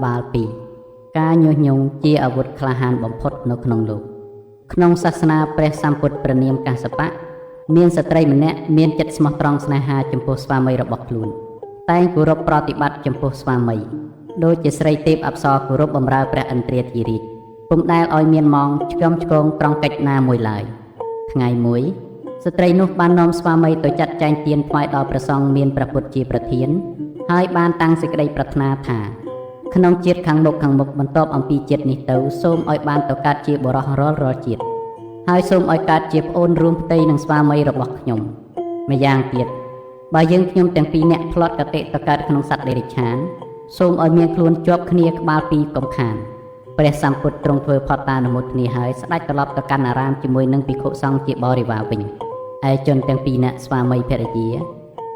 បាលពីការញុះញង់ជាអាវុធក្លាហានបំផុតនៅក្នុងលោកក្នុងសាសនាព្រះសម្ពុទ្ធព្រះនាមកាសបៈមានស្ត្រីម្នាក់មានចិត្តស្មោះត្រង់ស្នេហាចំពោះស្វាមីរបស់ខ្លួនតែងគោរពប្រតិបត្តិចំពោះស្វាមីដូចជាស្រីទេពអប្សរគោរពបម្រើព្រះឥន្ទ្រាធិរាជពុំដែលឲ្យមានម៉ងឆ្កឹមឆ្គងត្រង់កិច្ចណាមួយឡើយថ្ងៃមួយស្ត្រីនោះបាននាំស្វាមីទៅចាត់ចែងទានថ្វាយដល់ព្រះសង្ឃមានព្រះពុទ្ធជាប្រធានហើយបានតាំងសេចក្តីប្រាថ្នាថាក្នុងជាតិខាងមុខបន្ទាប់អំពីជាតិនេះទៅសូមឲ្យបានទៅកើតជាបុរសរាល់ជាតិហើយសូមឲ្យកើតជាប្អូនរួមផ្ទៃនឹងស្វាមីរបស់ខ្ញុំម្យ៉ាងទៀតបើយើងខ្ញុំទាំងពីរនាក់ផ្លត់កតិទៅកើតក្នុងសត្វដេរិឆានសូមឲ្យមានខ្លួនជាប់គ្នាក្បាលពីរកំខានព្រះសម្ពុទ្ធទ្រង់ធ្វើផត្តានុមោទនាហើយស្ដេចត្រឡប់ទៅកាន់អារាមជាមួយនឹងភិក្ខុសង្ឃជាបរិវារវិញឯជនទាំងពីរនាក់ស្វាមីភរិយា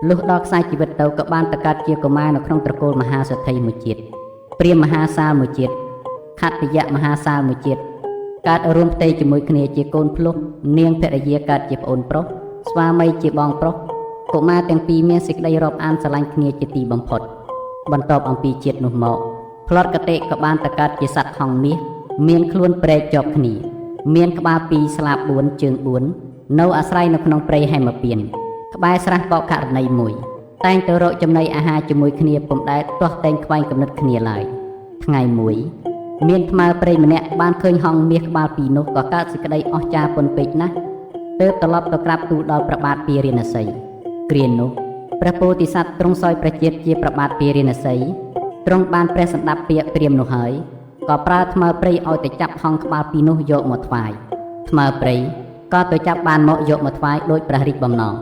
លុះដល់ខ្សែជីវិតទៅក៏បានទៅកើតជាកុមារនៅក្នុងត្រកូលមហាសេដ្ឋីមួយជាតិព្រាហ្មណ៍មហាសាលមួយជាតិខត្តយៈមហាសាលមួយជាតិកើតរួមផ្ទៃជាមួយគ្នាជាកូនភ្លុះនាងភរិយាកើតជាប្អូនប្រុសស្វាមីជាបងប្រុសកុមារទាំងពីរមានសេចក្តីរាប់អានស្រឡាញ់គ្នាជាទីបំផុតបន្ទាប់អំពីជាតិនោះមកផ្លត់កតិក៏បានទៅកើតជាសត្វហង្សមាសមានខ្លួនព្រែកជាប់គ្នាមានក្បាលពីរស្លាប4ជើង4នៅអាស្រ័យនៅក្នុងព្រៃហេមពានក្បែរស្រះបោកករណីមួយតែងទៅរកចំណីអាហារជាមួយគ្នាពុំដែលទាស់តែងខ្វែងគំនិតគ្នាឡើយថ្ងៃមួយមានថ្មើរព្រៃម្នាក់បានឃើញហង្សមាសក្បាលពីរនោះក៏កើតសេចក្តីអស្ចារ្យពន់ពេកណាស់ទើបត្រឡប់ទៅក្រាបទូលដល់ព្រះបាទពារាណសីគ្រានោះព្រះពោធិសត្វទ្រង់សោយព្រះជាតិជាព្រះបាទពារាណសីទ្រង់បានព្រះសម្ដាប់ពាក្យព្រាមនោះហើយក៏ប្រើថ្មើរព្រៃឲ្យទៅចាប់ហង្សក្បាលពីរនោះយកមកថ្វាយថ្មើរព្រៃក៏ទៅចាប់បានមកយកមកថ្វាយដោយព្រះរាជបំណង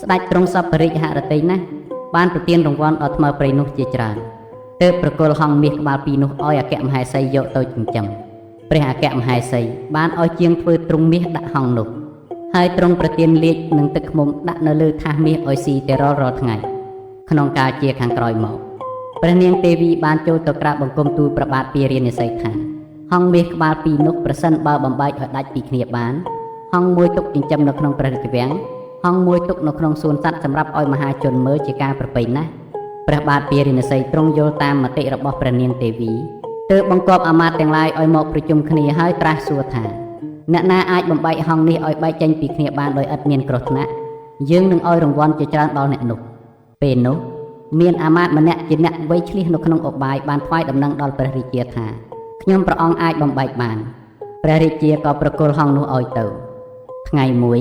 ស្ដេចទ្រង់សប្បុរិកហឫទ័យណាស់បានប្រទានរង្វាន់ដល់ថ្មើរព្រៃនោះជាច្រើនទើបប្រគល់ហង្សមាសក្បាលពីរនោះឲ្យអគ្គមហេសីយកទៅចិញ្ចឹមព្រះអគ្គមហេសីបានឲ្យជាងធ្វើទ្រង់មាសដាក់ហង្សនោះហើយទ្រង់ប្រទានលាជនឹងទឹកឃ្មុំដាក់នៅលើថាសមាសឲ្យស៊ីតែរាល់ថ្ងៃក្នុងកាលជាខាងក្រោយមកព្រះនាងទេវីបានចូលទៅក្រាបបង្គំទូលព្រះបាទពារាណសីថាហង្សមាសក្បាលពីរនោះប្រសិនបើបំបែកឲ្យដាច់ពីគ្នាបានហង្សមួយទុកចិញ្ចឹមនៅក្នុងព្រះរាជវាំងហង្សមួយទុកនៅក្នុងសួនសត្វសម្រាប់ឲ្យមហាជនមើលជាការប្រពៃណាស់ព្រះបាទពារាណសីទ្រង់យល់តាមមតិរបស់ព្រះនាងទេវីទើបបង្គាប់អាមាត្យទាំងឡាយឲ្យមកប្រជុំគ្នាហើយត្រាស់សួរថាអ្នកណាអាចបំបែកហង្សនេះឲ្យបែកចេញពីគ្នាបានដោយឥតមានគ្រោះថ្នាក់យើងនឹងឲ្យរង្វាន់ជាច្រើនដល់អ្នកនោះពេលនោះមានអាមាត្យម្នាក់ជាអ្នកវៃឆ្លៀសនៅក្នុងឧបាយបានថ្វាយដំណឹងដល់ព្រះរាជាថាខ្ញុំព្រះអង្គអាចបំបែកបានព្រះរាជាក៏ប្រគល់ហង្សនោះឲ្យទៅថ្ងៃមួយ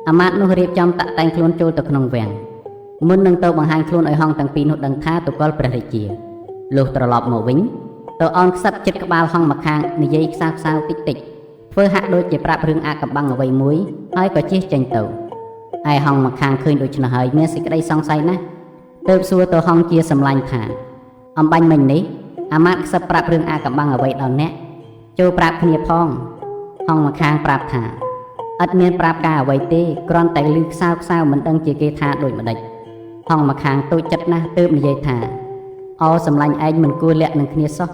អាមាត្យនោះរៀបចំតាក់តែងខ្លួនចូលទៅក្នុងវាំងមុននឹងទៅបង្ហាញខ្លួនឲ្យហង្សទាំងពីរនោះដឹងថាទៅកលព្រះរាជាលុះត្រឡប់មកវិញទៅអោនខ្សឹបចិត្តក្បាលហង្សម្ខាងនិយាយខ្សៅតិចធ្វើហាក់ដូចជាប្រាប់រឿងអាកំបាំងអ្វីមួយហើយក៏ជិះចេញទៅឯហង្សម្ខាងឃើញដូច្នោះហើយមានសេចក្តីសង្ស័យណាស់ទើបសួរទៅហង្សជាសម្លាញ់ថាអំបញ្ញមិញនេះអាមាត្យខ្សឹបប្រាប់រឿងអាកំបាំងអ្វីដល់អ្នកចូលប្រាប់គ្នាផងហង្សម្ខាងប្រាប់ថាឥតមានប្រាប់ការអ្វីទេគ្រាន់តែឮខ្សៅមិនដឹងជាគេថាដូចម្ដេចហង្សម្ខាងតូចចិត្តណាស់ទើបនិយាយថាអូសម្លាញ់ឯងមិនគួរលាក់នឹងគ្នាសោះ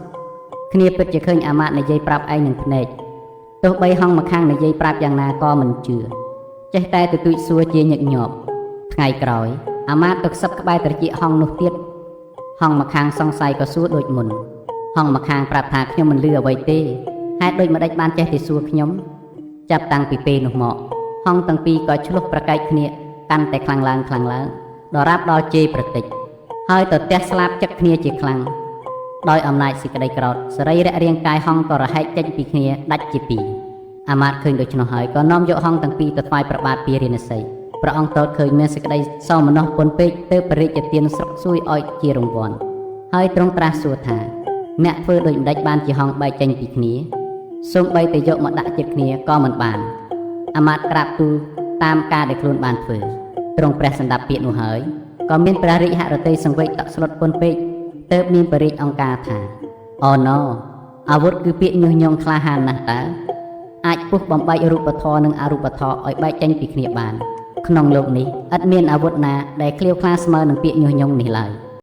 គ្នាពិតជាឃើញអាមាត្យនិយាយប្រាប់ឯងនឹងភ្នែកទោះបីហង្សម្ខាងនិយាយប្រាប់យ៉ាងណាក៏មិនជឿចេះតែទទូចសួរជាញឹកញាប់ថ្ងៃក្រោយអាមាត្យទៅខ្សឹបក្បែរត្រចៀកហង្សនោះទៀតហង្សម្ខាងសង្ស័យក៏សួរដូចមុនហង្សម្ខាងប្រាប់ថាខ្ញុំមិនឮអ្វីទេហេតុដូចម្ដេចបានចេះតែសួរខ្ញុំចាប់តាំងពីពេលនោះមកហង្សទាំងពីរក៏ឆ្លោះប្រកែកគ្នាកាន់តែខ្លាំងឡើងដល់រាប់ដល់ជេរប្រតិចហើយទៅទះស្លាប់ចឹកគ្នាជាខ្លាំងដោយអំណាចសេចក្តីក្រោធសរីរៈរាងកាយហង្សក៏រហែកចេញពីគ្នាដាច់ជាពីរអាមាត្យឃើញដូច្នោះហើយក៏នាំយកហង្សទាំងពីរទៅថ្វាយព្រះបាទពារាណសីព្រះអង្គទតឃើញមានសេចក្តីសោមនស្សពន់ពេកទើបព្រះរាជទានស្រុកសួយឲ្យជារង្វាន់ហើយទ្រង់ត្រាស់សួរថាអ្នកធ្វើដូចម្ដេចបានជាហង្សបែកចេញពីគ្នាសូម្បីតែយកមកដាក់ចិត្តគ្នាក៏មិនបានអាមាត្យក្រាបទូលតាមការដែលខ្លួនបានធ្វើទ្រង់ព្រះសម្ដាប់ពាក្យនោះហើយក៏មានព្រះរាជហឫទ័យសង្វេគតក់ស្លុតពន់ពេកទើបមានព្រះរាជអង្គការថាអូណូអាវុធគឺពាក្យញុះញង់ក្លាហានណាស់តើអាចពុះបំបែករូបធម៌និងអរូបធម៌ឲ្យបែកចេញពីគ្នាបានក្នុងលោកនេះឥតមានអាវុធណាដែលឃ្លាវខ្លាស្មើនឹងពាក្យញុះញង់នេះឡើយ